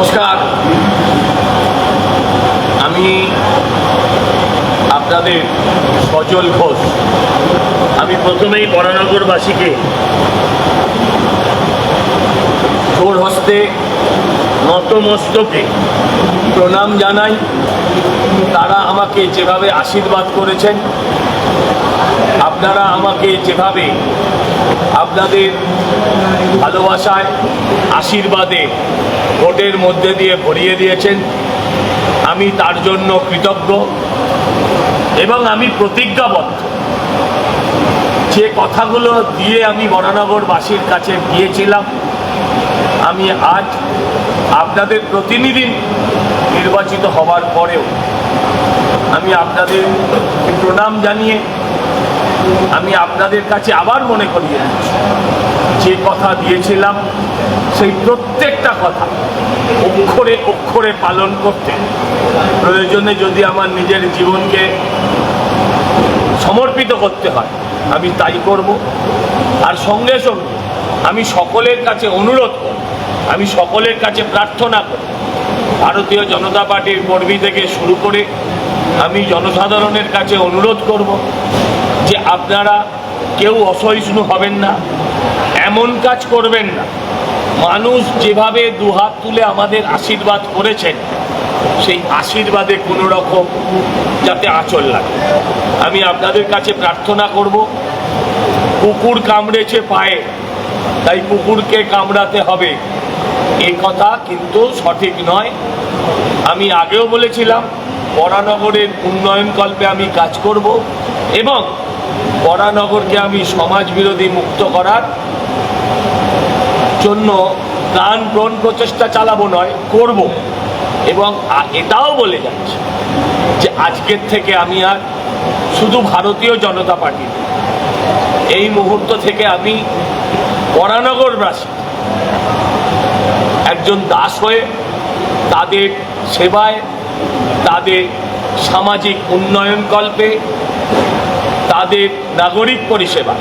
নমস্কার, আমি আপনাদের সজল ঘোষ। আমি প্রথমেই বরানগরবাসীকে জোর হস্তে নতমস্তকে প্রণাম জানাই। তারা আমাকে যেভাবে আশীর্বাদ করেছেন, আপনারা আমাকে যেভাবে আপনাদের ভালোবাসায় আশীর্বাদে ভোটের মধ্যে দিয়ে ভরিয়ে দিয়েছেন, আমি তার জন্য কৃতজ্ঞ এবং আমি প্রতিজ্ঞাবদ্ধ যে কথাগুলো দিয়ে আমি বরানগরবাসীর কাছে গিয়েছিলাম, আমি আজ আপনাদের প্রতিনিধি নির্বাচিত হওয়ার পরেও আমি আপনাদের প্রণাম জানিয়ে আমি আপনাদের কাছে আবার মনে করিয়ে দিচ্ছি, যে কথা দিয়েছিলাম সেই প্রত্যেকটা কথা অক্ষরে অক্ষরে পালন করতে প্রয়োজনে যদি আমার নিজের জীবনকে সমর্পিত করতে হয় আমি তাই করব। আর সঙ্গে সঙ্গে আমি সকলের কাছে অনুরোধ করব, আমি সকলের কাছে প্রার্থনা করব, ভারতীয় জনতা পার্টির কর্মী থেকে শুরু করে আমি জনসাধারণের কাছে অনুরোধ করব যে আপনারা কেউ অসহিষ্ণু হবেন না, এমন কাজ করবেন না। মানুষ যেভাবে দুহাত তুলে আমাদের আশীর্বাদ করেছেন, সেই আশীর্বাদে কোনো রকম যাতে আঁচল লাগে। আমি আপনাদের কাছে প্রার্থনা করব, কুকুর কামড়েছে পায়ে তাই কুকুরকে কামড়াতে হবে, এই কথা কিন্তু সঠিক নয়। আমি আগেও বলেছিলাম বরানগরের উন্নয়নকল্পে আমি কাজ করব এবং বরানগরকে আমি সমাজ বিরোধী মুক্ত করার জন্য প্রাণপণ প্রচেষ্টা চালাবো নয়, করব। এবং এটাও বলে যাচ্ছি যে আজকের থেকে আমি আর শুধু ভারতীয় জনতা পার্টি, এই মুহূর্ত থেকে আমি বরানগরবাসী একজন দাস হয়ে তাদের সেবায়, তাদের সামাজিক উন্নয়নকল্পে, তাদের নাগরিক পরিষেবা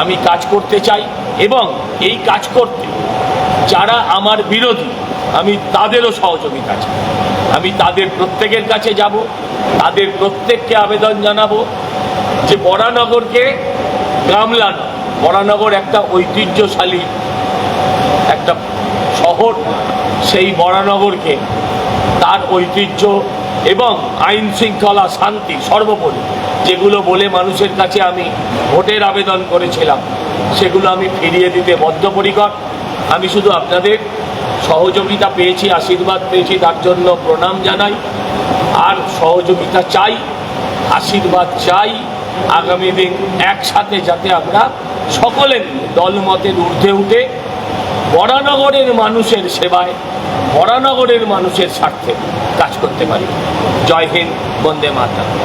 আমি কাজ করতে চাই। এবং এই কাজ করতে যারা আমার বিরোধী আমি তাদেরও সহযোগিতা চাই। আমি তাদের প্রত্যেকের কাছে যাব, তাদের প্রত্যেককে আবেদন জানাবো যে বরানগরকে গামলানো, বরানগর একটা ঐতিহ্যশালী একটা শহর, সেই বরানগরকে তার ঐতিহ্য এবং আইন শৃঙ্খলা শান্তি সর্বোপরি যেগুলো বলে মানুষের কাছে আমি ভোটের আবেদন করেছিলাম সেগুলো আমি ফিরিয়ে দিতে বদ্ধপরিকর। আমি শুধু আপনাদের সহযোগিতা পেয়েছি, আশীর্বাদ পেয়েছি, তার জন্য প্রণাম জানাই। আর সহযোগিতা চাই, আশীর্বাদ চাই। আগামী দিন একসাথে যাতে আমরা সকলে দলমতের ঊর্ধ্বে উঠে বরানগরের মানুষের সেবায়, বরানগরের মানুষের স্বার্থে কাজ করতে পারি। জয় হিন্দ, বন্দে মাতরম।